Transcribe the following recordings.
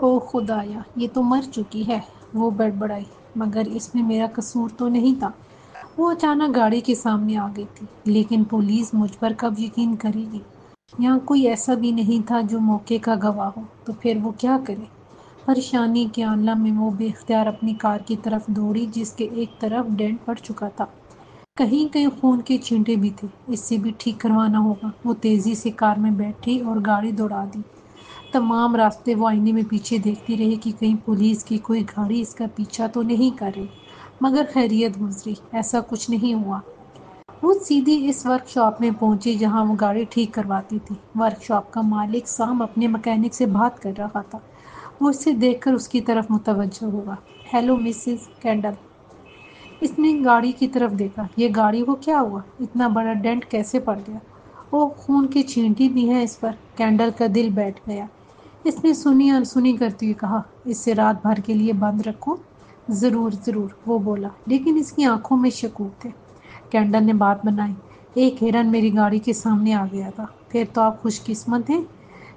او خدایا، یہ تو مر چکی ہے، وہ بڑبڑائی۔ مگر اس میں میرا قصور تو نہیں تھا۔ وہ اچانک گاڑی کے سامنے آ گئی تھی، لیکن پولیس مجھ پر کب یقین کرے گی؟ یہاں کوئی ایسا بھی نہیں تھا جو موقع کا گواہ ہو، تو پھر وہ کیا کرے؟ پریشانی کے عالم میں وہ بے اختیار اپنی کار کی طرف دوڑی، جس کے ایک طرف ڈینٹ پڑ چکا تھا، کہیں کہیں خون کے چھینٹے بھی تھے۔ اس سے بھی ٹھیک کروانا ہوگا۔ وہ تیزی سے کار میں بیٹھی اور گاڑی دوڑا دی۔ تمام راستے وہ آئینے میں پیچھے دیکھتی رہی کہ کہیں پولیس کی کوئی گاڑی اس کا پیچھا تو نہیں کر رہی، مگر خیریت گزری، ایسا کچھ نہیں ہوا۔ وہ سیدھی اس ورک شاپ میں پہنچی جہاں وہ گاڑی ٹھیک کرواتی تھی۔ ورک شاپ کا مالک سام اپنے مکینک سے بات کر رہا تھا۔ وہ اسے دیکھ کر اس کی طرف متوجہ ہوا۔ Hello Mrs candle. اس نے گاڑی کی طرف دیکھا۔ یہ گاڑی کو کیا ہوا؟ اتنا بڑا ڈینٹ کیسے پڑ گیا؟ اوہ، خون کی چھینٹی بھی ہیں اس پر۔ کینڈل کا دل بیٹھ گیا۔ اس نے سنی انسنی کرتے ہوئے کہا، اسے رات بھر کے لیے بند رکھو۔ ضرور ضرور، وہ بولا، لیکن اس کی آنکھوں میں شکوک تھے۔ کینڈل نے بات بنائی، ایک ہرن میری گاڑی کے سامنے آ گیا تھا۔ پھر تو آپ خوش قسمت ہیں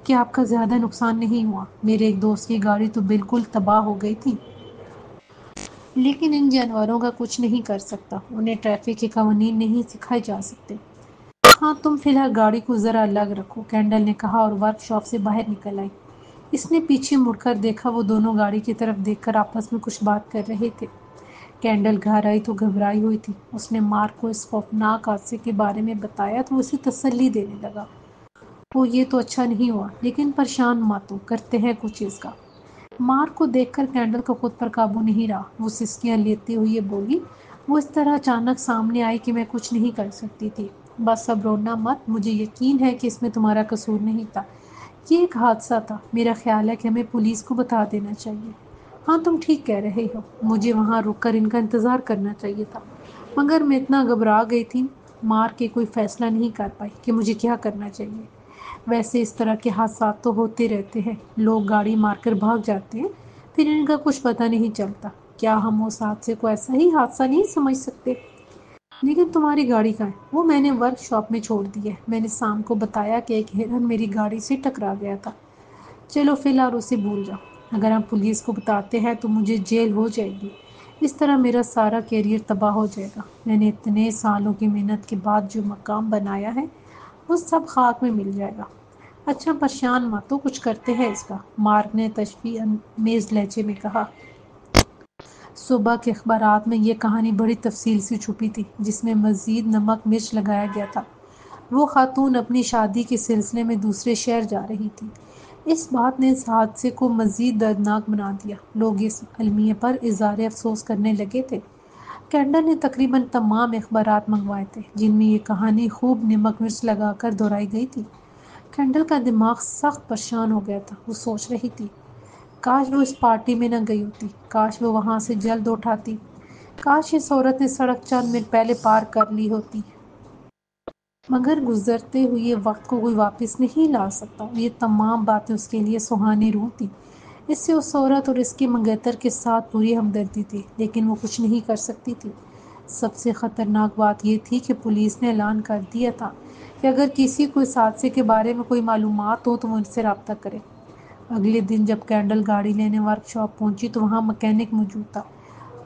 کہ آپ کا زیادہ نقصان نہیں ہوا۔ میرے ایک دوست کی گاڑی تو بالکل تباہ ہو گئی تھی۔ لیکن ان جانوروں کا کچھ نہیں کر سکتا، انہیں ٹریفک کے قوانین نہیں سکھائے جا سکتے۔ ہاں، تم فی الحال گاڑی کو ذرا الگ رکھو، کینڈل نے کہا اور ورک شاپ سے باہر نکل آئی۔ اس نے پیچھے مڑ کر دیکھا، وہ دونوں گاڑی کی طرف دیکھ کر آپس میں کچھ بات کر رہے تھے۔ کینڈل گھر آئی تو گھبرائی ہوئی تھی۔ اس نے مارک کو اس خوفناک حادثے کے بارے میں بتایا تو وہ اسے تسلی دینے لگا۔ وہ یہ تو اچھا نہیں ہوا، لیکن پریشان مت ہو، کرتے ہیں کچھ اس کا۔ مارک کو دیکھ کر کینڈل کا خود پر قابو نہیں رہا۔ وہ سسکیاں لیتے ہوئے بولی، وہ اس طرح اچانک سامنے آئی کہ میں کچھ نہیں کر سکتی تھی۔ بس اب رونا مت، مجھے یقین ہے کہ اس میں تمہارا قصور نہیں تھا۔ یہ ایک حادثہ تھا۔ میرا خیال ہے کہ ہمیں پولیس کو بتا دینا چاہیے۔ ہاں، تم ٹھیک کہہ رہے ہو، مجھے وہاں رک کر ان کا انتظار کرنا چاہیے تھا، مگر میں اتنا گھبرا گئی تھی، مار کے کوئی فیصلہ نہیں کر پائی کہ مجھے کیا کرنا چاہیے۔ ویسے اس طرح کے حادثات تو ہوتے رہتے ہیں، لوگ گاڑی مار کر بھاگ جاتے ہیں، پھر ان کا کچھ پتہ نہیں چلتا۔ کیا ہم اس حادثے کو ایسا ہی حادثہ نہیں سمجھ سکتے؟ لیکن تمہاری گاڑی کہاں ہے؟ وہ میں نے ورک شاپ میں چھوڑ دی ہے۔ میں نے سام کو بتایا کہ ایک ہرن میری گاڑی سے ٹکرا گیا تھا۔ چلو فی الحال اسے بھول جاؤ۔ اگر ہم پولیس کو بتاتے ہیں تو مجھے جیل ہو جائے گی۔ اس طرح میرا سارا کیریئر تباہ ہو جائے گا۔ میں نے اتنے سالوں کی محنت کے بعد جو مقام بنایا ہے وہ سب خاک میں مل جائے گا۔ اچھا پریشان مت ہو، کچھ کرتے ہیں اس کا، مارک نے تشفیع امیز لہجے میں کہا۔ صبح کے اخبارات میں یہ کہانی بڑی تفصیل سے چھپی تھی، جس میں مزید نمک مرچ لگایا گیا تھا۔ وہ خاتون اپنی شادی کے سلسلے میں دوسرے شہر جا رہی تھی۔ اس بات نے اس حادثے کو مزید دردناک بنا دیا۔ لوگ اس المیہ پر اظہار افسوس کرنے لگے تھے۔ کینڈل نے تقریباً تمام اخبارات منگوائے تھے جن میں یہ کہانی خوب نمک مرچ لگا کر دہرائی گئی تھی۔ کینڈل کا دماغ سخت پریشان ہو گیا تھا۔ وہ سوچ رہی تھی، کاش وہ اس پارٹی میں نہ گئی ہوتی، کاش وہ وہاں سے جلد اٹھاتی، کاش اس عورت نے سڑک چند منٹ پہلے پار کر لی ہوتی۔ مگر گزرتے ہوئے وقت کو کوئی واپس نہیں لا سکتا۔ یہ تمام باتیں اس کے لیے سہانی روح تھی۔ اس سے اس عورت اور اس کے منگیتر کے ساتھ پوری ہمدردی تھی، لیکن وہ کچھ نہیں کر سکتی تھی۔ سب سے خطرناک بات یہ تھی کہ پولیس نے اعلان کر دیا تھا کہ اگر کسی کو اس حادثے کے بارے میں کوئی معلومات ہو تو وہ ان سے رابطہ کرے۔ اگلے دن جب کینڈل گاڑی لینے ورک شاپ پہنچی تو وہاں مکینک موجود تھا۔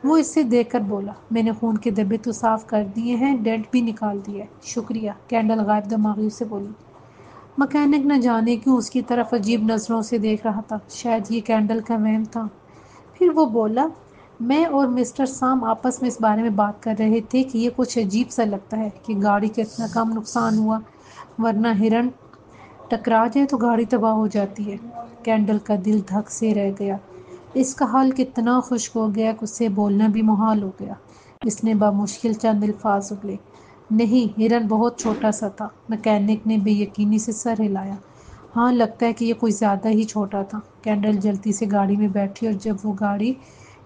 وہ اسے دیکھ کر بولا، میں نے خون کے دھبے تو صاف کر دیے ہیں، ڈینٹ بھی نکال دیا ہے۔ شکریہ، کینڈل غائب دماغی سے بولی۔ مکینک نہ جانے کیوں اس کی طرف عجیب نظروں سے دیکھ رہا تھا، شاید یہ کینڈل کا وہم تھا۔ پھر وہ بولا، میں اور مسٹر سام آپس میں اس بارے میں بات کر رہے تھے کہ یہ کچھ عجیب سا لگتا ہے کہ گاڑی کا اتنا کم نقصان ہوا، ورنہ ہرن ٹکرا جائے تو گاڑی تباہ ہو جاتی ہے۔ کینڈل کا دل دھک سے رہ گیا۔ اس کا حال کتنا خشک ہو گیا کہ اس سے بولنا بھی محال ہو گیا۔ اس نے بمشکل چند الفاظ اگلے، نہیں، ہرن بہت چھوٹا سا تھا۔ مکینک نے بے یقینی سے سر ہلایا، ہاں لگتا ہے کہ یہ کوئی زیادہ ہی چھوٹا تھا۔ کینڈل جلدی سے گاڑی میں بیٹھی اور جب وہ گاڑی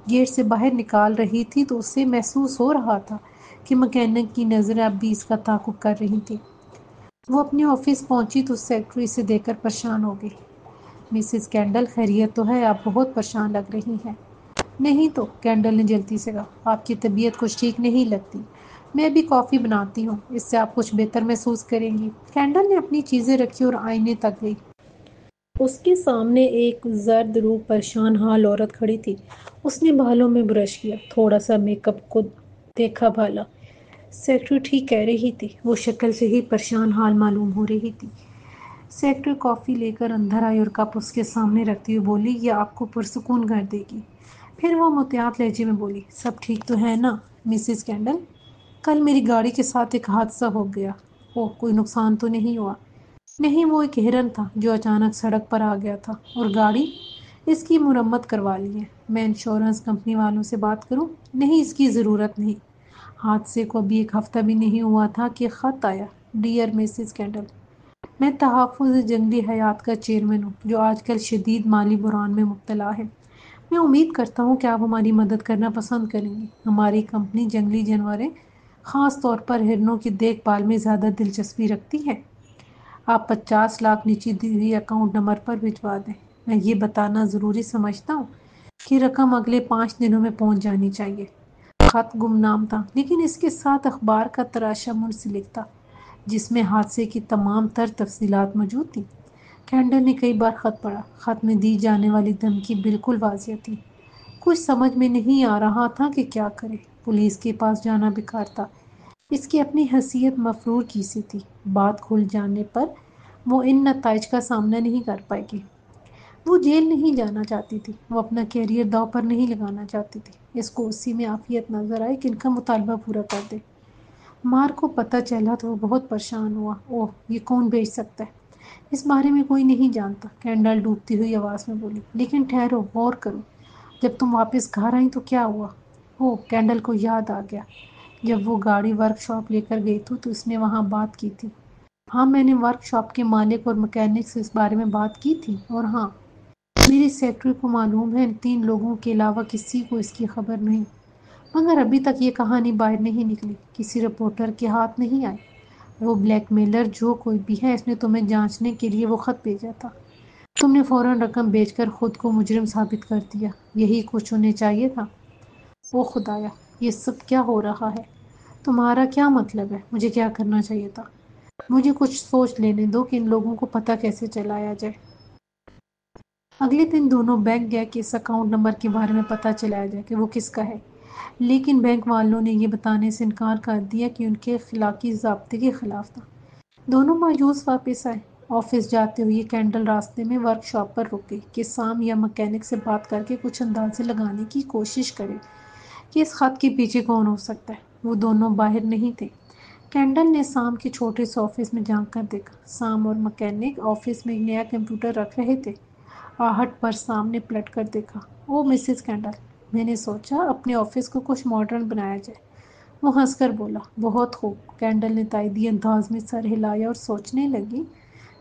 گیٹ سے باہر نکال رہی تھی تو اسے محسوس ہو رہا تھا کہ مکینک کی نظریں اب بھی اس کا تعاقب کر رہی تھیں۔ وہ اپنے آفس پہنچی تو سیکرٹری سے دیکھ کر پریشان ہو گئی۔ مسز کینڈل، خیریت تو ہے؟ آپ بہت پریشان لگ رہی ہیں۔ نہیں تو، کینڈل نے جلدی سے کہا، آپ کی طبیعت کچھ ٹھیک نہیں لگتی۔ میں ابھی کافی بناتی ہوں، اس سے آپ کچھ بہتر محسوس کریں گی۔ کینڈل نے اپنی چیزیں رکھی اور آئینے تک گئی۔ اس کے سامنے ایک زرد روح پریشان حال عورت کھڑی تھی۔ اس نے بالوں میں برش کیا، تھوڑا سا میک اپ کو دیکھا بھالا۔ سیکرٹری ٹھیک کہہ رہی تھی، وہ شکل سے ہی پریشان حال معلوم ہو رہی تھی۔ سیکرٹری کافی لے کر اندر آئی اور کپ اس کے سامنے رکھتی ہوئی بولی، یہ آپ کو پرسکون کر دے گی۔ پھر وہ متعارف لہجے میں بولی، سب ٹھیک تو ہے نا مسز کینڈل؟ کل میری گاڑی کے ساتھ ایک حادثہ ہو گیا۔ اوہ، کوئی نقصان تو نہیں ہوا؟ نہیں، وہ ایک ہرن تھا جو اچانک سڑک پر آ گیا تھا اور گاڑی اس کی مرمت کروا لی ہے۔ میں انشورنس کمپنی والوں سے بات کروں؟ نہیں، اس کی ضرورت نہیں۔ حادثے کو ابھی ایک ہفتہ بھی نہیں ہوا تھا کہ خط آیا، ڈیئر مسز کینڈل، میں تحفظ جنگلی حیات کا چیئرمین ہوں جو آج کل شدید مالی بحران میں مبتلا ہے۔ میں امید کرتا ہوں کہ آپ ہماری مدد کرنا پسند کریں گے۔ ہماری کمپنی جنگلی جانوریں، خاص طور پر ہرنوں کی دیکھ بھال میں زیادہ دلچسپی رکھتی ہے۔ آپ 50 لاکھ نیچے دی ہوئی اکاؤنٹ نمبر پر بھجوا دیں۔ میں یہ بتانا ضروری سمجھتا ہوں کہ رقم اگلے 5 دنوں میں پہنچ جانی چاہیے۔ خط گمنام تھا، لیکن اس کے ساتھ اخبار کا تراشا منسلک تھا جس میں حادثے کی تمام تر تفصیلات موجود تھیں۔ کینڈل نے کئی بار خط پڑھا۔ خط میں دی جانے والی دھمکی بالکل واضح تھی۔ کچھ سمجھ میں نہیں آ رہا تھا کہ کیا کرے۔ پولیس کے پاس جانا بیکار تھا، اس کی اپنی حیثیت مفرور کی سی تھی۔ بات کھل جانے پر وہ ان نتائج کا سامنا نہیں کر پائے گی۔ وہ جیل نہیں جانا چاہتی تھی، وہ اپنا کیریئر داؤ پر نہیں لگانا چاہتی تھی۔ اس کو اسی میں عافیت نظر آئی کہ ان کا مطالبہ پورا کر دے۔ مار کو پتہ چلا تو وہ بہت پریشان ہوا۔ اوہ، یہ کون بھیج سکتا ہے؟ اس بارے میں کوئی نہیں جانتا، کینڈل ڈوبتی ہوئی آواز میں بولی۔ لیکن ٹھہرو، غور کرو، جب تم واپس گھر آئیں تو کیا ہوا؟ اوہ، کینڈل کو یاد آ گیا، جب وہ گاڑی ورک شاپ لے کر گئی تھی تو اس نے وہاں بات کی تھی۔ ہاں، میں نے ورک شاپ کے مالک اور مکینک سے اس بارے میں بات کی تھی، اور ہاں، میری سیکرٹری کو معلوم ہے ان 3 لوگوں کے علاوہ کسی کو اس کی خبر نہیں۔ مگر ابھی تک یہ کہانی باہر نہیں نکلی، کسی رپورٹر کے ہاتھ نہیں آئی۔ وہ بلیک میلر جو کوئی بھی ہے، اس نے تمہیں جانچنے کے لیے وہ خط بھیجا تھا۔ تم نے فوراً رقم بھیج کر خود کو مجرم ثابت کر دیا۔ یہی کچھ انہیں چاہیے تھا۔ او خدایا، یہ سب کیا ہو رہا ہے؟ تمہارا کیا مطلب ہے؟ مجھے کیا کرنا چاہیے تھا؟ مجھے کچھ سوچ لینے دو کہ ان لوگوں کو پتہ کیسے چلایا جائے۔ اگلے دن دونوں بینک گئے کہ اس اکاؤنٹ نمبر کے بارے میں پتہ چلایا جائے کہ وہ کس کا ہے، لیکن بینک والوں نے یہ بتانے سے انکار کر دیا کہ ان کے اخلاقی ضابطے کے خلاف تھا۔ دونوں مایوس واپس آئے۔ آفس جاتے ہوئے کینڈل راستے میں ورک شاپ پر رک گئی کہ سام یا مکینک سے بات کر کے کچھ اندازے لگانے کی کوشش کرے کہ اس خط کے پیچھے کون ہو سکتا ہے۔ وہ دونوں باہر نہیں تھے۔ کینڈل نے سام کے چھوٹے سے آفس میں جھانک کر دیکھا۔ سام اور مکینک آفس میں ایک نیا کمپیوٹر رکھ رہے تھے۔ آہٹ پر سام نے پلٹ کر دیکھا۔ او مسز کینڈل، میں نے سوچا اپنے آفس کو کچھ ماڈرن بنایا جائے۔ وہ ہنس کر بولا، بہت خوب۔ کینڈل نے تائیدی انداز میں سر ہلایا اور سوچنے لگی،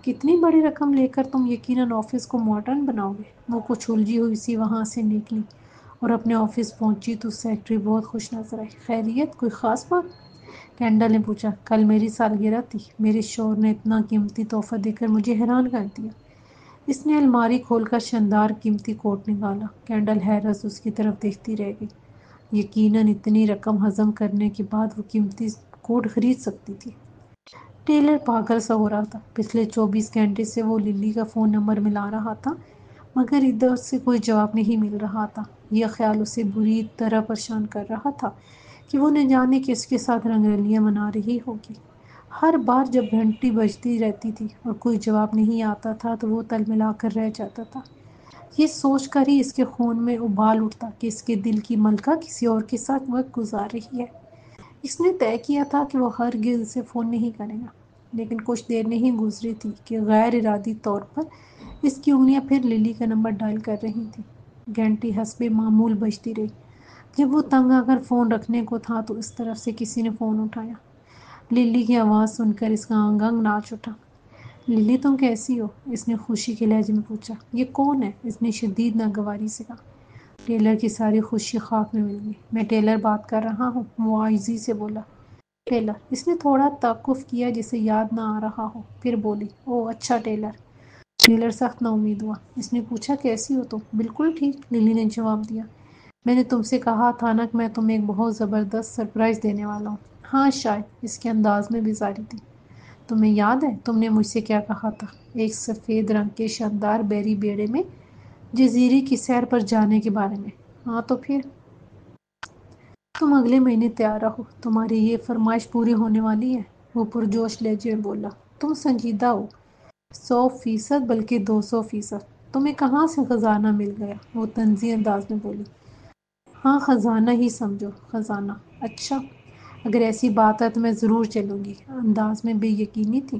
کتنی بڑی رقم لے کر تم یقیناً آفس کو ماڈرن بناؤ گے۔ وہ کچھ الجھی ہوئی سی وہاں سے نکلی اور اپنے آفس پہنچی تو سیکرٹری بہت خوش نظر آئی۔ خیریت، کوئی خاص بات؟ کینڈل نے پوچھا۔ کل میری سالگرہ تھی، میرے شوہر نے اتنا قیمتی تحفہ دے کر مجھے حیران کر دیا۔ اس نے الماری کھول کر شاندار قیمتی کوٹ نکالا۔ کینڈل حیرت اس کی طرف دیکھتی رہ گئی۔ یقیناً اتنی رقم ہضم کرنے کے بعد وہ قیمتی کوٹ خرید سکتی تھی۔ ٹیلر پاگل سا ہو رہا تھا۔ پچھلے 24 گھنٹے سے وہ للی کا فون نمبر ملا رہا تھا، مگر ادھر سے کوئی جواب نہیں مل رہا تھا۔ یہ خیال اسے بری طرح پریشان کر رہا تھا کہ وہ نہ جانے کس کے ساتھ رنگرلیاں منا رہی ہوگی۔ ہر بار جب گھنٹی بجتی رہتی تھی اور کوئی جواب نہیں آتا تھا تو وہ تلملا کر رہ جاتا تھا۔ یہ سوچ کر ہی اس کے خون میں ابال اٹھتا کہ اس کے دل کی ملکہ کسی اور کے ساتھ وقت گزار رہی ہے۔ اس نے طے کیا تھا کہ وہ ہرگز اسے فون نہیں کرے گا، لیکن کچھ دیر نہیں گزری تھی کہ غیر ارادی طور پر اس کی انگلیاں پھر للی کا نمبر ڈائل کر رہی تھیں۔ گھنٹی حسب معمول بجتی رہی۔ جب وہ تنگ آ کر فون رکھنے کو تھا تو اس طرف سے کسی نے فون اٹھایا۔ للی کی آواز سن کر اس کا انگ انگ ناچ اٹھا۔ للی، تم کیسی ہو؟ اس نے خوشی کے لہجے میں پوچھا۔ یہ کون ہے؟ اس نے شدید ناگواری سے کہا۔ ٹیلر کی ساری خوشی خاک میں مل گئی۔ میں ٹیلر بات کر رہا ہوں، وہ عاجزی سے بولا۔ ٹیلر، اس نے تھوڑا توقف کیا جسے یاد نہ آ رہا ہو، پھر بولی، اوہ اچھا ٹیلر۔ ٹیلر سخت نا امید ہوا۔ اس نے پوچھا، کیسی ہو تم؟ بالکل ٹھیک، للی نے جواب دیا۔ میں نے تم سے کہا تھا نا کہ میں تمہیں ایک بہت زبردست سرپرائز دینے والا ہوں۔ ہاں شاید، اس کے انداز میں بیزاری تھی۔ تمہیں یاد ہے تم نے مجھ سے کیا کہا تھا؟ ایک سفید رنگ کے شاندار بیری بیڑے میں جزیرے کی سیر پر جانے کے بارے میں۔ ہاں تو پھر؟ تم اگلے مہینے تیار رہو، تمہاری یہ فرمائش پوری ہونے والی ہے، وہ پرجوش لہجے میں بولا۔ تم سنجیدہ ہو، 100% بلکہ 200%۔ تمہیں کہاں سے خزانہ مل گیا؟ وہ طنزی انداز میں بولی۔ ہاں خزانہ ہی سمجھو، خزانہ۔ اچھا، اگر ایسی بات ہے تو میں ضرور چلوں گی، انداز میں بے یقینی تھی۔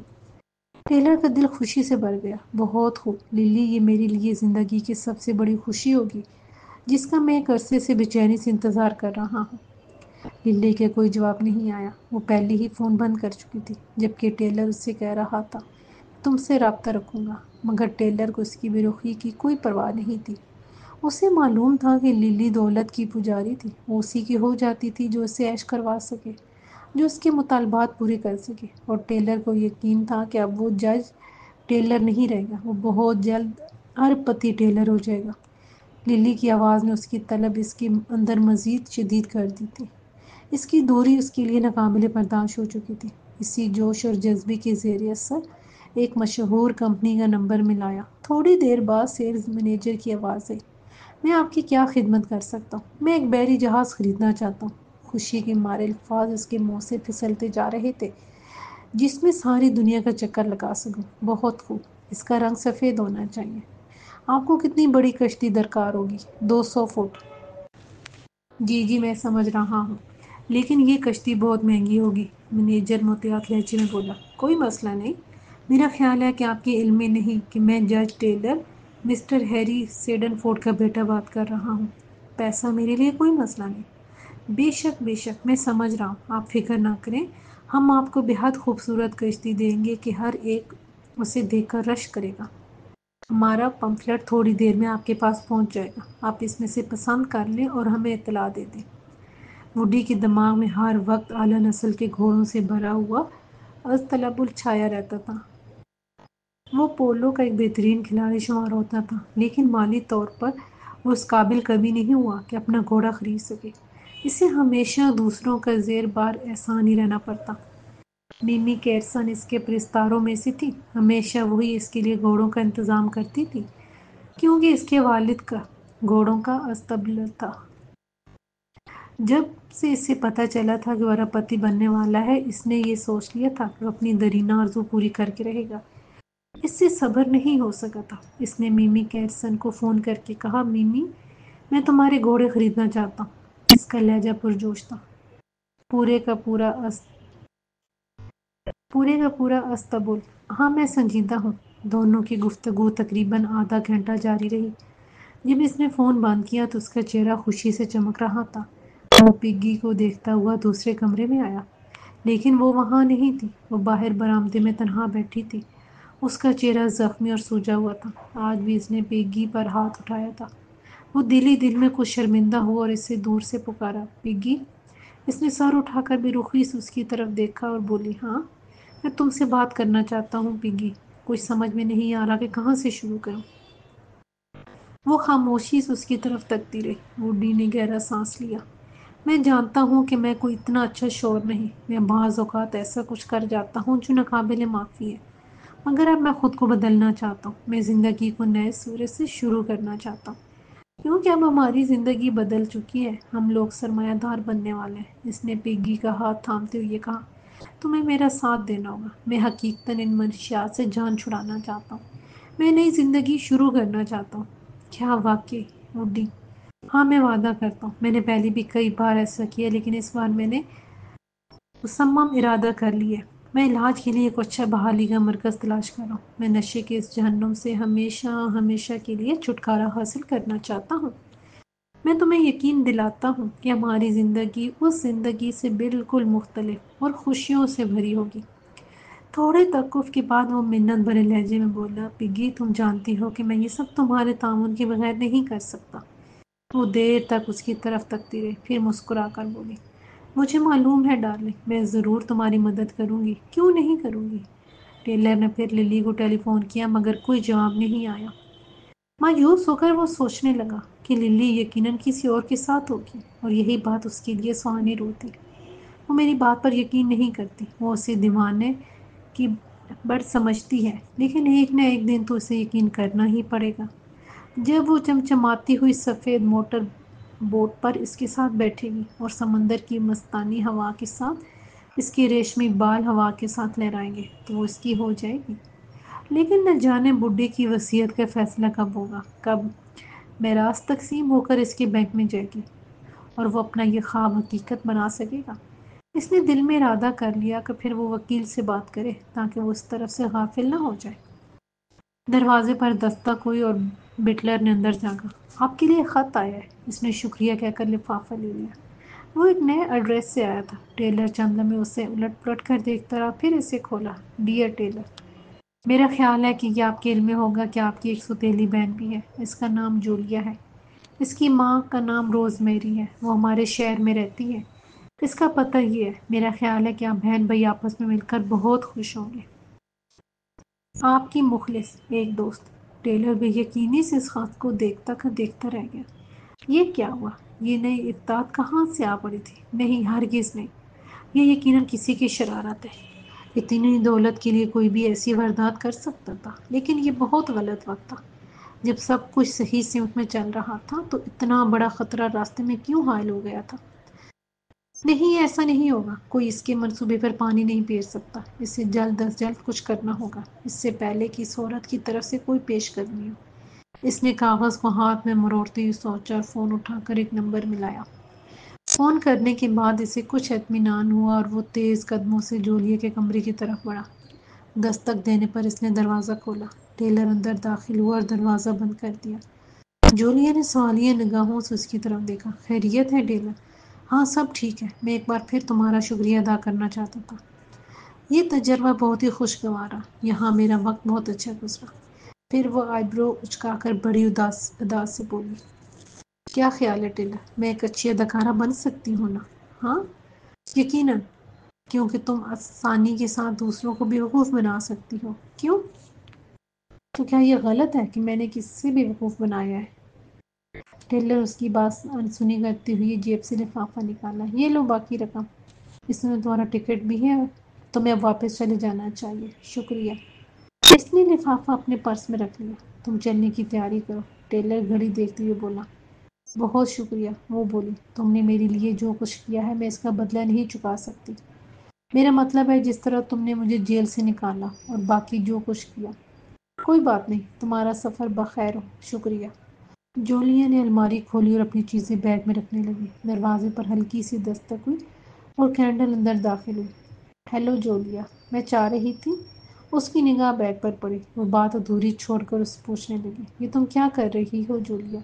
ٹیلر کا دل خوشی سے بھر گیا۔ بہت خوب للی، یہ میرے لیے زندگی کی سب سے بڑی خوشی ہوگی جس کا میں ایک عرصے سے بے چینی سے انتظار کر رہا ہوں۔ للی کے کوئی جواب نہیں آیا، وہ پہلے ہی فون بند کر چکی تھی، جبکہ ٹیلر اس سے کہہ رہا تھا تم سے رابطہ رکھوں گا، مگر ٹیلر کو اس کی بے رخی کی کوئی پرواہ نہیں تھی۔ اسے معلوم تھا کہ للی دولت کی پجاری تھی، وہ اسی کی ہو جاتی تھی جو اسے عیش کروا سکے، جو اس کے مطالبات پورے کر سکے، اور ٹیلر کو یقین تھا کہ اب وہ جج ٹیلر نہیں رہے گا، وہ بہت جلد اربپتی ٹیلر ہو جائے گا۔ للی کی آواز نے اس کی طلب اس کے اندر مزید شدید کر دی تھی۔ اس کی دوری اس کے لیے ناقابل برداشت ہو چکی تھی۔ اسی جوش اور جذبے کے زیر اثر ایک مشہور کمپنی کا نمبر ملایا۔ تھوڑی دیر بعد سیلز مینیجر کی آواز آئی، میں آپ کی کیا خدمت کر سکتا ہوں؟ میں ایک بحری جہاز خریدنا چاہتا ہوں۔ خوشی کے مارے الفاظ اس کے منہ سے پھسلتے جا رہے تھے۔ جس میں ساری دنیا کا چکر لگا سکوں۔ بہت خوب، اس کا رنگ سفید ہونا چاہیے۔ آپ کو کتنی بڑی کشتی درکار ہوگی؟ 200 فٹ۔ جی جی میں سمجھ رہا ہوں، لیکن یہ کشتی بہت مہنگی ہوگی، مینیجر محتاط لہجے میں بولا۔ کوئی مسئلہ نہیں، میرا خیال ہے کہ آپ کے علم میں نہیں کہ میں جج Taylor Mr Harry Seddon Ford کا بیٹا بات کر رہا ہوں۔ پیسہ میرے لیے کوئی مسئلہ نہیں۔ بے شک میں سمجھ رہا ہوں، آپ فکر نہ کریں، ہم آپ کو بہت خوبصورت کشتی دیں گے کہ ہر ایک اسے دیکھ کر رشک کرے گا۔ ہمارا پمفلٹ تھوڑی دیر میں آپ کے پاس پہنچ جائے گا، آپ اس میں سے پسند کر لیں اور ہمیں اطلاع دے دیں۔ ووڈی کے دماغ میں ہر وقت اعلیٰ نسل کے گھوڑوں سے بھرا ہوا اضطراب چھایا رہتا تھا۔ وہ پولو کا ایک بہترین کھلاڑی شمار ہوتا تھا، لیکن مالی طور پر وہ اس قابل کبھی نہیں ہوا کہ اپنا گھوڑا خرید سکے۔ اسے ہمیشہ دوسروں کا زیر بار احسان ہی رہنا پڑتا۔ میمی کیرسن اس کے پرستاروں میں سے تھی، ہمیشہ وہی اس کے لیے گھوڑوں کا انتظام کرتی تھی، کیونکہ اس کے والد کا گھوڑوں کا اسطبل تھا۔ جب سے اسے پتہ چلا تھا کہ وہ اربپتی بننے والا ہے، اس نے یہ سوچ لیا تھا کہ وہ اپنی دیرینہ آرزو پوری کر کے رہے گا۔ اس سے صبر نہیں ہو سکا تھا۔ اس نے میمی کیرسن کو فون کر کے کہا، میمی میں تمہارے گھوڑے خریدنا چاہتا ہوں۔ اس کا لہجہ پرجوش تھا۔ پورے کا پورا اسطبل؟ ہاں میں سنجیدہ ہوں۔ دونوں کی گفتگو تقریباً آدھا گھنٹہ جاری رہی۔ جب اس نے فون بند کیا تو اس کا چہرہ خوشی سے چمک رہا تھا۔ وہ پگی کو دیکھتا ہوا دوسرے کمرے میں آیا، لیکن وہ وہاں نہیں تھی۔ وہ باہر برآمدے میں تنہا بیٹھی تھی۔ اس کا چہرہ زخمی اور سوجا ہوا تھا۔ آج بھی اس نے پگی پر ہاتھ اٹھایا تھا۔ وہ دل ہی دل میں کچھ شرمندہ ہوا اور اسے دور سے پکارا، پگی۔ اس نے سر اٹھا کر بے رخی سے اس کی طرف دیکھا اور بولی، ہاں میں تم سے بات کرنا چاہتا ہوں پگی۔ کچھ سمجھ میں نہیں آ رہا کہ کہاں سے شروع کروں۔ وہ خاموشی سے اس کی طرف تکتی رہی۔ ووڈی نے گہرا سانس لیا۔ میں جانتا ہوں کہ میں کوئی اتنا اچھا شوہر نہیں، میں بعض اوقات ایسا کچھ کر جاتا ہوں جو ناقابل معافی ہے، مگر اب میں خود کو بدلنا چاہتا ہوں۔ میں زندگی کو نئے سرے سے شروع کرنا چاہتا ہوں، کیونکہ اب ہماری زندگی بدل چکی ہے، ہم لوگ سرمایہ دار بننے والے ہیں۔ اس نے پگی کا ہاتھ تھامتے ہوئے کہا، تمہیں میرا ساتھ دینا ہوگا۔ میں حقیقتاً ان منشیات سے جان چھڑانا چاہتا ہوں، میں نئی زندگی شروع کرنا چاہتا ہوں۔ کیا واقعی؟ ووڈی، ہاں میں وعدہ کرتا ہوں۔ میں نے پہلے بھی کئی بار ایسا کیا، لیکن اس بار میں نے مصمم ارادہ کر لیا ہے۔ میں علاج کے لیے ایک اچھا بحالی کا مرکز تلاش کر رہا ہوں۔ میں نشے کے اس جہنم سے ہمیشہ کے لیے چھٹکارا حاصل کرنا چاہتا ہوں۔ میں تمہیں یقین دلاتا ہوں کہ ہماری زندگی اس زندگی سے بالکل مختلف اور خوشیوں سے بھری ہوگی۔ تھوڑے توقف کے بعد وہ منت بھرے لہجے میں بولا، پگی تم جانتی ہو کہ میں یہ سب تمہارے تعاون کے بغیر نہیں کر سکتا۔ وہ دیر تک اس کی طرف تکتی رہی، پھر مسکرا کر بولی، مجھے معلوم ہے ڈارلنگ، میں ضرور تمہاری مدد کروں گی، کیوں نہیں کروں گی۔ ٹیلر نے پھر للی کو ٹیلی فون کیا، مگر کوئی جواب نہیں آیا۔ مایوس ہو کر وہ سوچنے لگا کہ للی یقیناً کسی اور کے ساتھ ہوگی، اور یہی بات اس کے لیے سہانی روح تھی۔ وہ میری بات پر یقین نہیں کرتی، وہ اسے دیوانے کی بڑھ سمجھتی ہے، لیکن ایک نہ ایک دن تو اسے یقین کرنا ہی پڑے گا۔ جب وہ چمچماتی ہوئی سفید موٹر بوٹ پر اس کے ساتھ بیٹھے گی اور سمندر کی مستانی ہوا کے ساتھ اس کے ریشمی بال ہوا کے ساتھ لہرائیں گے تو وہ اس کی ہو جائے گی۔ لیکن نہ جانے بڈھے کی وصیت کا فیصلہ کب ہوگا، کب میراث تقسیم ہو کر اس کے بینک میں جائے گی اور وہ اپنا یہ خواب حقیقت بنا سکے گا۔ اس نے دل میں ارادہ کر لیا کہ پھر وہ وکیل سے بات کرے تاکہ وہ اس طرف سے غافل نہ ہو جائے۔ دروازے پر دستک ہوئی اور بٹلر نے اندر جھانکا۔ آپ کے لیے خط آیا ہے، اس نے شکریہ کہہ کر لفافہ لے لیا۔ وہ ایک نئے ایڈریس سے آیا تھا۔ ٹیلر چند لمحے اسے الٹ پلٹ کر دیکھتا رہا، پھر اسے کھولا۔ ڈیئر ٹیلر، میرا خیال ہے کہ یہ آپ کے علم میں ہوگا کہ آپ کی ایک سوتیلی بہن بھی ہے۔ اس کا نام جولیا ہے۔ اس کی ماں کا نام روز میری ہے۔ وہ ہمارے شہر میں رہتی ہے۔ اس کا پتہ یہ ہے۔ میرا خیال ہے کہ آپ بہن بھائی آپس میں مل کر بہت خوش ہوں گے۔ آپ کی مخلص ایک دوست۔ ٹیلر بے یقینی سے اس خط کو دیکھتا رہ گیا۔ یہ کیا ہوا؟ یہ نئی اطلاعات کہاں سے آ پڑی تھی؟ نہیں، ہرگز نہیں۔ یہ یقیناً کسی کی شرارت ہے۔ اتنی دولت کے لیے کوئی بھی ایسی واردات کر سکتا تھا، لیکن یہ بہت غلط وقت تھا۔ جب سب کچھ صحیح سمت میں چل رہا تھا تو اتنا بڑا خطرہ راستے میں کیوں حائل ہو گیا تھا؟ نہیں، ایسا نہیں ہوگا۔ کوئی اس کے منصوبے پر پانی نہیں پھیر سکتا۔ اسے جلد از جلد کچھ کرنا ہوگا، اس سے پہلے کہ اس عورت کی طرف سے کوئی پیش قدمی ہو۔ اس نے کاغذ کو ہاتھ میں مروڑتے ہوئے سوچا اور فون اٹھا کر ایک نمبر ملایا۔ فون کرنے کے بعد اسے کچھ اطمینان ہوا اور وہ تیز قدموں سے جولیا کے کمرے کی طرف بڑھا۔ دستک دینے پر اس نے دروازہ کھولا۔ ٹیلر اندر داخل ہوا اور دروازہ بند کر دیا۔ جولیا نے سوالیہ نگاہوں سے اس کی طرف دیکھا۔ خیریت ہے ٹیلر؟ ہاں، سب ٹھیک ہے۔ میں ایک بار پھر تمہارا شکریہ ادا کرنا چاہتا تھا۔ یہ تجربہ بہت ہی خوشگوار رہا۔ یہاں میرا وقت بہت اچھا گزرا۔ پھر وہ آئیبرو اچکا کر بڑی اداس سے بولی۔ کیا خیال ہے ٹیلر؟ میں ایک اچھی اداکارہ بن سکتی ہوں نا؟ ہاں، یقیناً، کیونکہ تم آسانی کے ساتھ دوسروں کو بیوقوف بنا سکتی ہو۔ کیوں؟ تو کیا یہ غلط ہے کہ میں نے کسی بیوقوف بنایا ہے؟ ٹیلر اس کی بات انسنی کرتے ہوئے جیب سے لفافہ نکالا۔ یہ لو باقی رقم۔ اس میں تمہارا ٹکٹ بھی ہے۔ تمہیں اب واپس چلے جانا چاہیے۔ شکریہ۔ اس نے لفافہ اپنے پرس میں رکھ لیا۔ تم چلنے کی تیاری کرو۔ ٹیلر گھڑی دیکھتے ہوئے بولا۔ بہت شکریہ، وہ بولی۔ تم نے میرے لیے جو کچھ کیا ہے میں اس کا بدلہ نہیں چکا سکتی۔ میرا مطلب ہے جس طرح تم نے مجھے جیل سے نکالا اور باقی جو کچھ کیا۔ کوئی بات نہیں، تمہارا سفر بخیر ہو۔ شکریہ۔ جولیا نے الماری کھولی اور اپنی چیزیں بیگ میں رکھنے لگی۔ دروازے پر ہلکی سی دستک ہوئی اور کینڈل اندر داخل ہوئی۔ ہیلو جولیا، میں چاہ رہی تھی۔ اس کی نگاہ بیگ پر پڑی۔ وہ بات ادھوری چھوڑ کر اس سے پوچھنے لگی، یہ تم کیا کر رہی ہو جولیا؟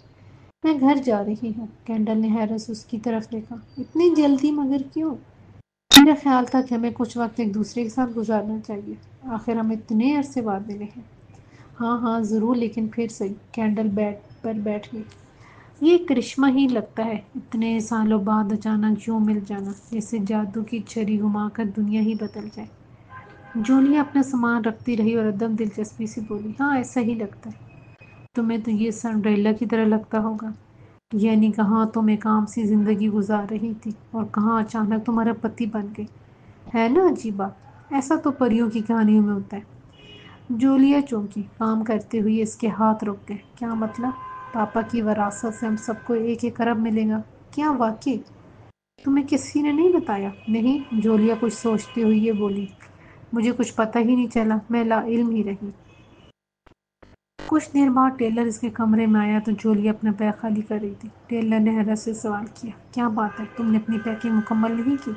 میں گھر جا رہی ہوں۔ کینڈل نے حیرت سے اس کی طرف دیکھا۔ اتنی جلدی؟ مگر کیوں؟ میرا خیال تھا کہ ہمیں کچھ وقت ایک دوسرے کے ساتھ گزارنا چاہیے۔ آخر ہم اتنے عرصے بعد ملے ہیں۔ ہاں ہاں ضرور، لیکن پھر صحیح۔ کینڈل بیڈ پر بیٹھ گئی۔ یہ کرشمہ ہی لگتا ہے، اتنے سالوں بعد اچانک یوں مل جانا، جیسے جادو کی چھری گھما کر دنیا ہی بدل جائے۔ جولیا اپنا سامان رکھتی رہی اور عدم دلچسپی سے بولی، ہاں ایسا ہی لگتا ہے۔ تمہیں تو یہ سنڈریلا کی طرح لگتا ہوگا۔ یعنی کہاں تم ایک عام سی زندگی گزار رہی تھی اور کہاں اچانک تمہارا پتی بن گئی۔ ہے نا عجیب بات؟ ایسا تو پریوں کی کہانیوں میں ہوتا ہے۔ جولیا چونکی۔ کام کرتے ہوئے اس کے ہاتھ رک گئے۔ کیا مطلب؟ پاپا کی وراثت سے ہم سب کو 1 ارب ملے گا؟ کیا واقعی؟ تمہیں کسی نے نہیں بتایا؟ نہیں، جولیا کچھ سوچتے ہوئے یہ بولی۔ مجھے کچھ پتہ ہی نہیں چلا، میں لا علم ہی رہی۔ کچھ دیر بعد ٹیلر اس کے کمرے میں آیا تو جولیا اپنا بیگ خالی کر رہی تھی۔ ٹیلر نے حیرت سے سوال کیا، کیا بات ہے، تم نے اپنی پیکنگ مکمل نہیں کی؟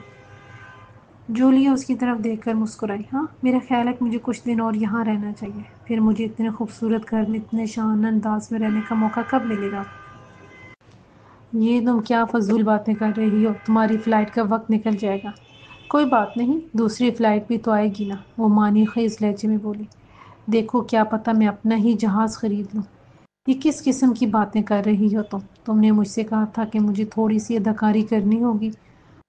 جولیا اس کی طرف دیکھ کر مسکرائی۔ ہاں، میرا خیال ہے کہ مجھے کچھ دن اور یہاں رہنا چاہیے۔ پھر مجھے اتنے خوبصورت گھر میں اتنے شان انداز میں رہنے کا موقع کب ملے گا؟ یہ تم کیا فضول باتیں کر رہی ہو؟ تمہاری فلائٹ کا وقت نکل جائے گا۔ کوئی بات نہیں، دوسری فلائٹ بھی تو آئے گی نا، وہ معنی خیز لہجے میں بولی۔ دیکھو کیا پتہ میں اپنا ہی جہاز خرید لوں۔ یہ کس قسم کی باتیں کر رہی ہو تم نے مجھ سے کہا تھا کہ مجھے تھوڑی سی اداکاری کرنی ہوگی،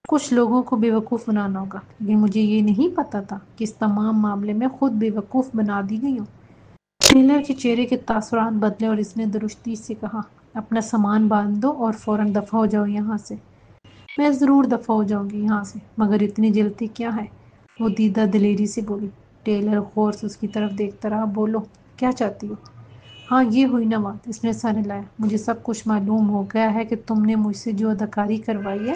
کچھ لوگوں کو بیوقوف بنانا ہوگا، لیکن مجھے یہ نہیں پتا تھا کہ اس تمام معاملے میں خود بیوقوف بنا دی گئی ہوں۔ ٹیلر کے چہرے کے تاثرات بدلے اور اس نے درستی سے کہا، اپنا سامان باندھ دو اور فوراً دفع ہو جاؤ یہاں سے۔ میں ضرور دفع ہو جاؤں گی یہاں سے، مگر اتنی جلدی کیا ہے؟ وہ دیدہ دلیری سے بولی۔ ٹیلر غور سے اس کی طرف دیکھتا رہا۔ بولو، کیا چاہتی ہو؟ ہاں، یہ ہوئی نا بات، اس نے سر ہلایا۔ مجھے سب کچھ معلوم ہو گیا ہے کہ تم نے مجھ سے جو اداکاری کروائی ہے،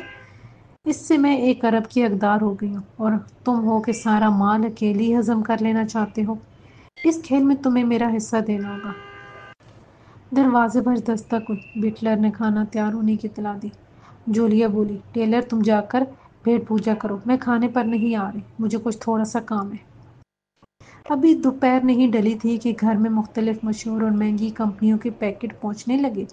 اس سے میں 1 ارب کی حقدار ہو گئی ہوں، اور تم ہو کہ سارا مال اکیلی ہی ہضم کر لینا چاہتے ہو۔ اس کھیل میں تمہیں میرا حصہ دینا ہوگا۔ دروازے پر دستک ہوئی۔ بٹلر نے کھانا تیار ہونے کی اطلاع دی۔ جولیا بولی، ٹیلر تم جا کر پیٹ پوجا کرو، میں کھانے پر نہیں آ رہی، مجھے کچھ تھوڑا سا کام ہے۔ ابھی دوپہر نہیں ڈلی تھی کہ گھر میں مختلف مشہور اور مہنگی کمپنیوں کے پیکٹ پہنچنے لگے،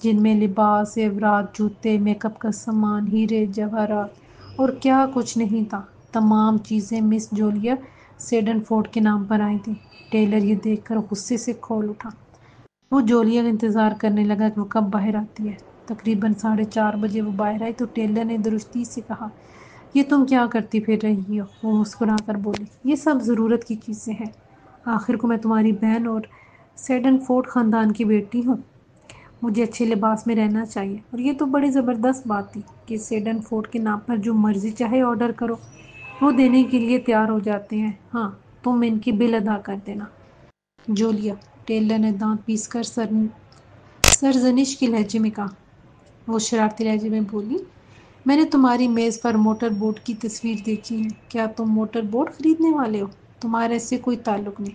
جن میں لباس، زیورات، جوتے، میک اپ کا سامان، ہیرے جواہرات اور کیا کچھ نہیں تھا۔ تمام چیزیں مس جولیا سیڈن فورڈ کے نام پر آئی تھیں۔ ٹیلر یہ دیکھ کر غصے سے کھول اٹھا۔ وہ جولیا کا انتظار کرنے لگا کہ وہ کب باہر آتی ہے۔ تقریباً 4:30 وہ باہر آئی تو ٹیلر نے درستی سے کہا، یہ تم کیا کرتی پھر رہی ہو؟ وہ مسکرا کر بولی، یہ سب ضرورت کی چیزیں ہیں، آخر کو میں تمہاری بہن اور سیڈن فورڈ خاندان کی بیٹی ہوں، مجھے اچھے لباس میں رہنا چاہیے۔ اور یہ تو بڑی زبردست بات تھی کہ سیڈن فورڈ کے نام پر جو مرضی چاہے آرڈر کرو، وہ دینے کے لیے تیار ہو جاتے ہیں۔ ہاں، تم ان کی بل ادا کر دینا۔ جولیا، ٹیلر نے دانت پیس کر سرزنش کے لہجے میں کہا۔ وہ شرارتی لہجے میں بولی، میں نے تمہاری میز پر موٹر بوٹ کی تصویر دیکھی ہے، کیا تم موٹر بوٹ خریدنے والے ہو؟ تمہارا اس سے کوئی تعلق نہیں۔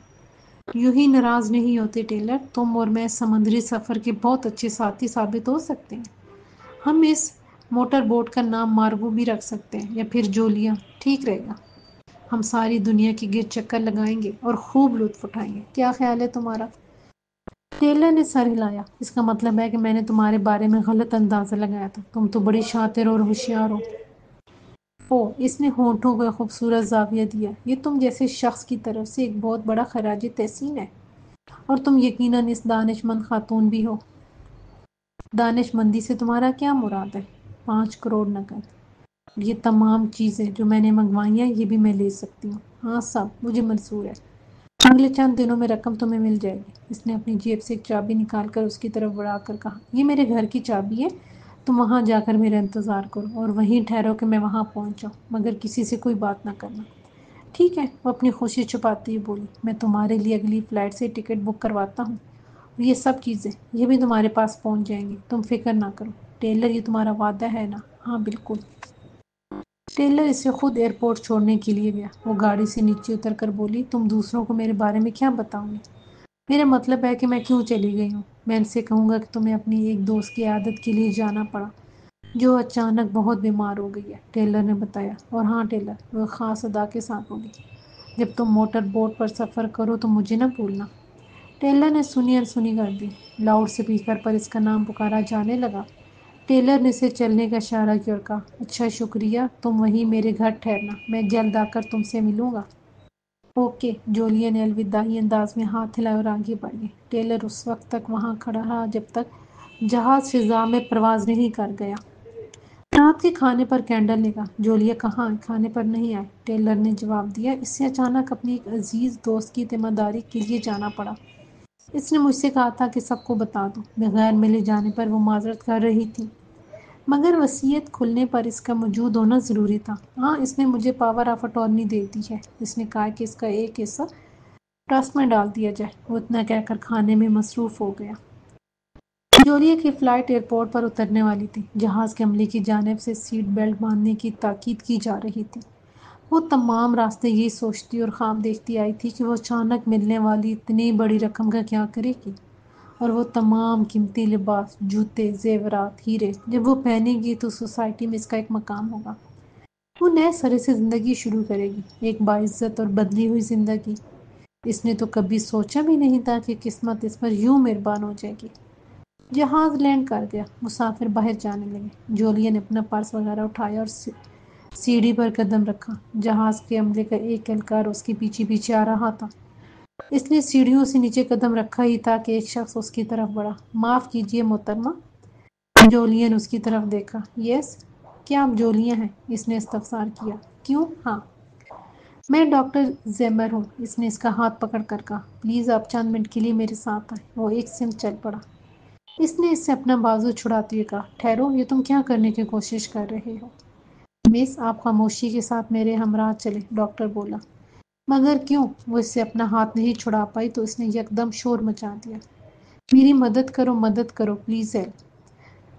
یوں ہی ناراض نہیں ہوتے ٹیلر، تم اور میں سمندری سفر کے بہت اچھے ساتھی ثابت ہو سکتے ہیں۔ ہم اس موٹر بوٹ کا نام مارگو بھی رکھ سکتے ہیں، یا پھر جولیا، ٹھیک رہے گا۔ ہم ساری دنیا کی گرد چکر لگائیں گے اور خوب لطف اٹھائیں گے، کیا خیال ہے تمہارا؟ ٹیلر نے سر ہلایا۔ اس کا مطلب ہے کہ میں نے تمہارے بارے میں غلط اندازہ لگایا تھا، تم تو بڑی شاطر اور ہوشیار ہو۔ اس نے ہونٹوں کو ایک خوبصورت زاویہ دیا، یہ تم جیسے شخص کی طرف سے ایک بہت بڑا خراج تحسین ہے، اور تم یقیناً اس دانش مند خاتون بھی ہو۔ دانش مندی سے تمہارا کیا مراد ہے؟ 5 کروڑ نقد۔ یہ تمام چیزیں جو میں نے منگوائی ہیں، یہ بھی میں لے سکتی ہوں۔ ہاں، سب مجھے منظور ہے۔ اگلے چند دنوں میں رقم تمہیں مل جائے گی۔ اس نے اپنی جیب سے ایک چابی نکال کر اس کی طرف بڑھا کر کہا، یہ میرے گھر کی چابی ہے، تم وہاں جا کر میرا انتظار کرو اور وہیں ٹھہرو کہ میں وہاں پہنچ جاؤں، مگر کسی سے کوئی بات نہ کرنا۔ ٹھیک ہے، وہ اپنی خوشی چھپاتی ہوئی بولی، میں تمہارے لیے اگلی فلائٹ سے ٹکٹ بک کرواتا ہوں، اور یہ سب چیزیں یہ بھی تمہارے پاس پہنچ جائیں گی، تم فکر نہ کرو۔ ٹیلر، یہ تمہارا وعدہ ہے نا؟ ہاں، بالکل۔ ٹیلر اسے خود ایئرپورٹ چھوڑنے کے لیے گیا۔ وہ گاڑی سے نیچے اتر کر بولی، تم دوسروں کو میرے بارے میں کیا بتاؤں گی؟ میرا مطلب ہے کہ میں کیوں چلی گئی ہوں۔ میں ان سے کہوں گا کہ تمہیں اپنی ایک دوست کی عیادت کے لیے جانا پڑا، جو اچانک بہت بیمار ہو گئی ہے، ٹیلر نے بتایا۔ اور ہاں ٹیلر، وہ خاص ادا کے ساتھ بولی، جب تم موٹر بوٹ پر سفر کرو تو مجھے نہ بھولنا۔ ٹیلر نے سنی انسنی کر دی۔ لاؤڈ اسپیکر پر اس کا نام پکارا جانے لگا۔ ٹیلر نے اسے چلنے کا اشارہ کیا اور کہا، اچھا شکریہ، تم وہیں میرے گھر ٹھہرنا، میں جلد آ کر تم سے ملوں گا۔ اوکے۔ جولیا نے الوداعی انداز میں ہاتھ ہلائے اور آگے بڑھ گئی۔ ٹیلر اس وقت تک وہاں کھڑا رہا جب تک جہاز فضا میں پرواز نہیں کر گیا۔ رات کے کھانے پر کینڈل نے کہا، جولیا کہاں ہے؟ کھانے پر نہیں آئے، ٹیلر نے جواب دیا، اس سے اچانک اپنی ایک عزیز دوست کی تیمارداری کے لیے جانا پڑا۔ اس نے مجھ سے کہا تھا کہ سب کو بتا دوں۔ بغیر ملے جانے پر وہ معذرت کر رہی تھی، مگر وصیت کھلنے پر اس کا موجود ہونا ضروری تھا۔ ہاں، اس نے مجھے پاور آف اٹارنی دے دی ہے۔ اس نے کہا کہ اس کا ایک حصہ ٹرسٹ میں ڈال دیا جائے۔ وہ اتنا کہہ کر کھانے میں مصروف ہو گیا۔ جولیا کی فلائٹ ایئرپورٹ پر اترنے والی تھی۔ جہاز کے عملے کی جانب سے سیٹ بیلٹ باندھنے کی تاکید کی جا رہی تھی۔ وہ تمام راستے یہی سوچتی اور خواب دیکھتی آئی تھی کہ وہ اچانک ملنے والی اتنی بڑی رقم کا کیا کرے گی، اور وہ تمام قیمتی لباس، جوتے، زیورات، ہیرے جب وہ پہنے گی تو سوسائٹی میں اس کا ایک مقام ہوگا۔ وہ نئے سرے سے زندگی شروع کرے گی، ایک باعزت اور بدلی ہوئی زندگی۔ اس نے تو کبھی سوچا بھی نہیں تھا کہ قسمت اس پر یوں مہربان ہو جائے گی۔ جہاز لینڈ کر گیا۔ مسافر باہر جانے لگے۔ جولیا نے اپنا پرس وغیرہ اٹھایا اور سیڑھی پر قدم رکھا۔ جہاز کے عملے کا ایک اہلکار اس کے پیچھے پیچھے آ رہا تھا۔ اس نے سیڑھیوں سے نیچے قدم رکھا ہی تھا کہ ایک شخص اس کی طرف بڑھا۔ معاف کیجیے محترمہ۔ جولیا نے اس کی طرف دیکھا۔ یس، کیا آپ جولیا ہیں؟ اس نے استفسار کیا۔ کیوں؟ ہاں، میں ڈاکٹر زیمر ہوں۔ اس نے اس کا ہاتھ پکڑ کر کہا، پلیز آپ چند منٹ کے لیے میرے ساتھ آئیں۔ وہ ایک سمت چل پڑا۔ اس نے اس سے اپنا بازو چھڑاتے ہوئے کہا، ٹھہرو، یہ تم کیا کرنے کی کوشش کر رہے ہو؟ مس، آپ خاموشی کے ساتھ میرے ہمراہ چلیں، ڈاکٹر بولا۔ مگر کیوں؟ وہ اس سے اپنا ہاتھ نہیں چھڑا پائی تو اس نے یکدم شور مچا دیا۔ میری مدد کرو پلیز ہیلپ۔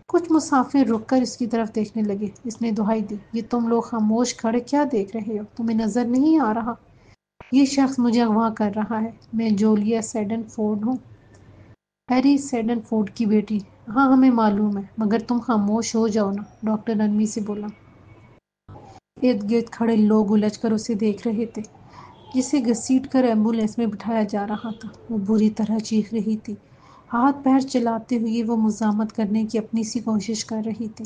کچھ مسافر رک کر اس کی طرف دیکھنے لگے۔ اس نے دہائی دی، یہ تم لوگ خاموش کھڑے کیا دیکھ رہے ہو؟ تمہیں نظر نہیں آ رہا یہ شخص مجھے اغوا کر رہا ہے؟ میں جولیا سیڈن فورڈ ہوں، ہیری سیڈن فورڈ کی بیٹی۔ ہاں ہمیں معلوم ہے، مگر تم خاموش ہو جاؤ نا، ڈاکٹر نرمی سے بولا۔ ارد گرد کھڑے لوگ الجھ کر اسے دیکھ رہے تھے، جسے گھسیٹ کر ایمبولینس میں بٹھایا جا رہا تھا۔ وہ بری طرح چیخ رہی تھی، ہاتھ پیر چلاتے ہوئے وہ مزاحمت کرنے کی اپنی سی کوشش کر رہی تھی۔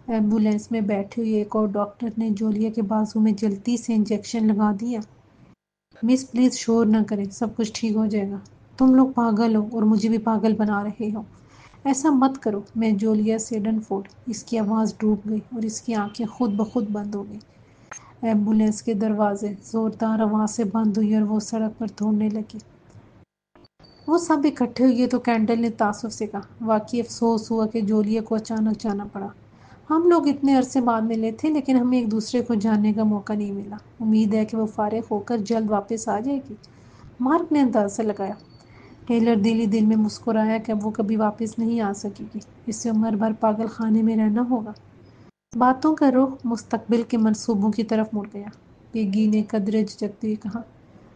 ایمبولینس میں بیٹھے ہوئے ایک اور ڈاکٹر نے جولیا کے بازو میں جلدی سے انجیکشن لگا دیا۔ مس پلیز شور نہ کریں، سب کچھ ٹھیک ہو جائے گا۔ تم لوگ پاگل ہو اور مجھے بھی پاگل بنا رہے ہو۔ ایسا مت کرو، میں جولیا سیڈن فورڈ۔ اس کی آواز ڈوب گئی اور اس کی آنکھیں خود بخود بند ہو گئیں۔ ایمبولینس کے دروازے زوردار آواز سے بند ہوئی اور وہ سڑک پر دوڑنے لگی۔ وہ سب اکٹھے ہوئے تو کینڈل نے تعصب سے کہا، واقعی افسوس ہوا کہ جولیا کو اچانک جانا پڑا۔ ہم لوگ اتنے عرصے بعد ملے تھے لیکن ہمیں ایک دوسرے کو جاننے کا موقع نہیں ملا۔ امید ہے کہ وہ فارغ ہو کر جلد واپس آ جائے گی۔ مارک نے اندازہ لگایا۔ ٹیلر دل ہی دل میں مسکرایا کہ اب وہ کبھی واپس نہیں آ سکے گی، اس سے عمر بھر پاگل خانے میں رہنا ہوگا۔ باتوں کا رخ مستقبل کے منصوبوں کی طرف مڑ گیا۔ پیگی نے قدرے جھجکتے ہوئے کہا،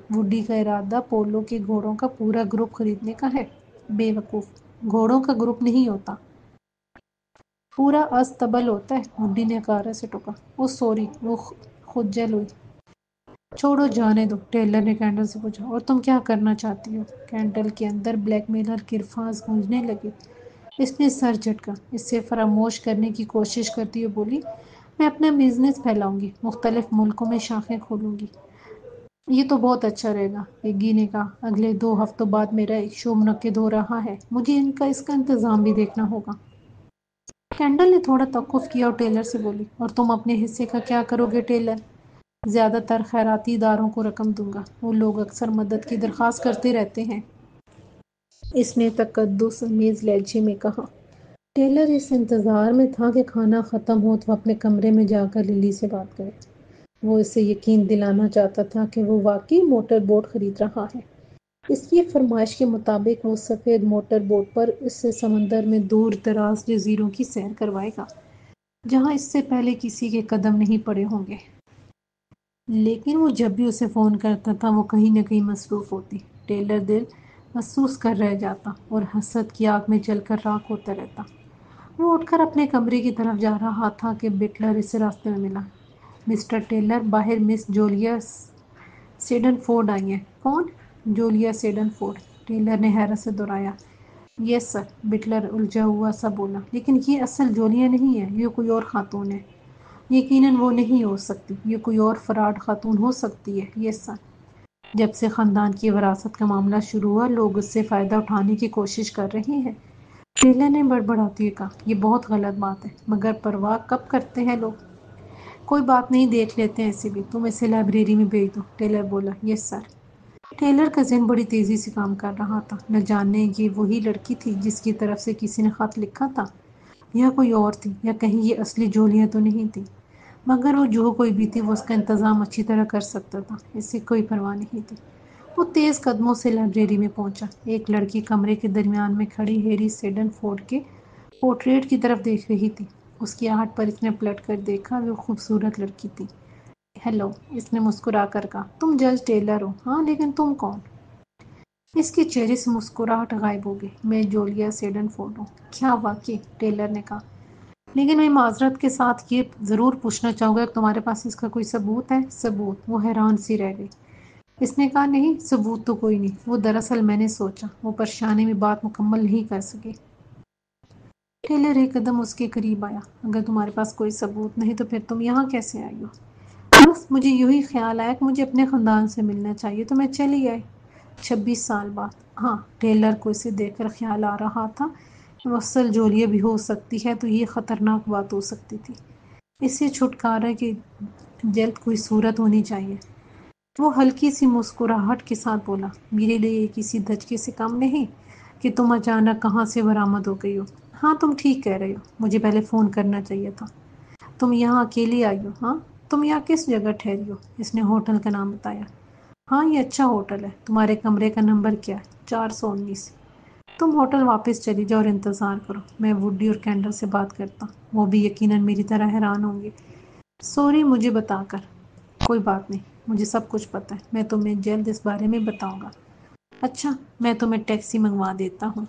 وڈی کا ارادہ پولو کے گھوڑوں کا پورا گروپ خریدنے کا ہے۔ بے وقوف، گھوڑوں کا گروپ نہیں ہوتا، پورا استبل ہوتا ہے، وڈی نے عقارت سے ٹوکا۔ او سوری، وہ خجل ہوئی۔ چھوڑو جانے دو، ٹیلر نے کینڈل سے پوچھا، اور تم کیا کرنا چاہتی ہو؟ کینڈل کے اندر بلیک میلر کے الفاظ گونجنے لگے۔ اس نے سر جھٹکا، اس سے فراموش کرنے کی کوشش کرتی ہوئے بولی، میں اپنا بزنس پھیلاؤں گی، مختلف ملکوں میں شاخیں کھولوں گی۔ یہ تو بہت اچھا رہے گا، پیگی نے کہا، اگلے 2 ہفتوں بعد میرا ایک شو منعقد ہو رہا ہے، مجھے اس کا انتظام بھی دیکھنا ہوگا۔ کینڈل نے تھوڑا توقف کیا اور ٹیلر سے بولی، اور تم اپنے حصے کا کیا کرو گے ٹیلر؟ زیادہ تر خیراتی اداروں کو رقم دوں گا، وہ لوگ اکثر مدد کی درخواست کرتے رہتے ہیں۔ اس نے تقدس آمیز لہجے میں کہا۔ ٹیلر اس انتظار میں تھا کہ کھانا ختم ہو تو اپنے کمرے میں جا کر للی سے بات کرے۔ وہ اسے یقین دلانا چاہتا تھا کہ وہ واقعی موٹر بوٹ خرید رہا ہے۔ اس کی فرمائش کے مطابق وہ سفید موٹر بوٹ پر اس سے سمندر میں دور دراز جزیروں کی سیر کروائے گا، جہاں اس سے پہلے کسی کے قدم نہیں پڑے ہوں گے۔ لیکن وہ جب بھی اسے فون کرتا تھا وہ کہیں نہ کہیں مصروف ہوتی۔ ٹیلر دل محسوس کر رہ جاتا اور حسد کی آگ میں جل کر راکھ ہوتا رہتا۔ وہ اٹھ کر اپنے کمرے کی طرف جا رہا تھا کہ بٹلر اسے راستے میں ملا۔ مسٹر ٹیلر، باہر مس جولیا سیڈن فورڈ آئی ہیں۔ کون؟ جولیا سیڈن فورڈ، ٹیلر نے حیرت سے دہرایا۔ یس سر، بٹلر الجھا ہوا سا بولا، لیکن یہ اصل جولیا نہیں ہے، یہ کوئی اور خاتون ہے۔ یقیناً وہ نہیں ہو سکتی، یہ کوئی اور فراڈ خاتون ہو سکتی ہے۔ یس سر۔ جب سے خاندان کی وراثت کا معاملہ شروع ہوا لوگ اس سے فائدہ اٹھانے کی کوشش کر رہے ہیں، ٹیلر نے بڑبڑاتے ہوئے کہا۔ یہ بہت غلط بات ہے، مگر پرواہ کب کرتے ہیں لوگ؟ کوئی بات نہیں، دیکھ لیتے ہیں اسے بھی، تم اسے لائبریری میں بھیج دو، ٹیلر بولا۔ یس سر۔ ٹیلر کا ذہن بڑی تیزی سے کام کر رہا تھا، نہ جانے یہ وہی لڑکی تھی جس کی طرف سے کسی نے خط لکھا تھا، یا کوئی اور تھی، یا کہیں یہ اصلی جولیا تو نہیں تھی۔ مگر وہ جو کوئی بھی تھی وہ اس کا انتظام اچھی طرح کر سکتا تھا، اس سے کوئی پرواہ نہیں تھی۔ وہ تیز قدموں سے لائبریری میں پہنچا۔ ایک لڑکی کمرے کے درمیان میں کھڑی ہیری سیڈن فورڈ کے پورٹریٹ کی طرف دیکھ رہی تھی۔ اس کی آہٹ پر اس نے پلٹ کر دیکھا، وہ خوبصورت لڑکی تھی۔ ہیلو، اس نے مسکرا کر کہا، تم جج ٹیلر ہو؟ ہاں، لیکن تم کون؟ اس کے چہرے سے مسکراہٹ غائب ہو گئی۔ میں جولیا سیڈن فورڈ ہوں۔ کیا واقعی؟ ٹیلر نے کہا، لیکن میں معذرت کے ساتھ یہ ضرور پوچھنا چاہوں گا کہ تمہارے پاس اس کا کوئی ثبوت ہے؟ ثبوت؟ وہ حیران سی رہ گئی۔ اس نے کہا، نہیں، ثبوت تو کوئی نہیں، وہ دراصل میں نے سوچا۔ وہ پریشانی میں بات مکمل نہیں کر سکی۔ ٹیلر ایک قدم اس کے قریب آیا۔ اگر تمہارے پاس کوئی ثبوت نہیں تو پھر تم یہاں کیسے آئی ہو؟ بس مجھے یہی خیال آیا کہ مجھے اپنے خاندان سے ملنا چاہیے تو میں چلی آئی۔ 26 سال بعد؟ ہاں، ٹیلر کو اسے دیکھ کر خیال آ رہا تھا کہ وہ اصل جولیا بھی ہو سکتی ہے تو یہ خطرناک بات ہو سکتی تھی۔ اس سے چھٹکارے کی جلد کوئی صورت ہونی چاہیے۔ وہ ہلکی سی مسکراہٹ کے ساتھ بولا، میرے لیے یہ کسی دھچکے سے کم نہیں کہ تم اچانک کہاں سے برآمد ہو گئی ہو۔ ہاں، تم ٹھیک کہہ رہے ہو، مجھے پہلے فون کرنا چاہیے تھا۔ تم یہاں اکیلی آئی ہو؟ ہاں۔ تم یہاں کس جگہ ٹھہری ہو؟ اس نے ہوٹل کا نام بتایا۔ ہاں یہ اچھا ہوٹل ہے، تمہارے کمرے کا نمبر کیا ہے؟ 419۔ تم ہوٹل واپس چلی جاؤ اور انتظار کرو، میں وڈی اور کینڈل سے بات کرتا ہوں، وہ بھی یقیناً میری طرح حیران ہوں گے۔ سوری مجھے بتا کر۔ کوئی بات نہیں، مجھے سب کچھ پتہ ہے، میں تمہیں جلد اس بارے میں بتاؤں گا۔ اچھا، میں تمہیں ٹیکسی منگوا دیتا ہوں۔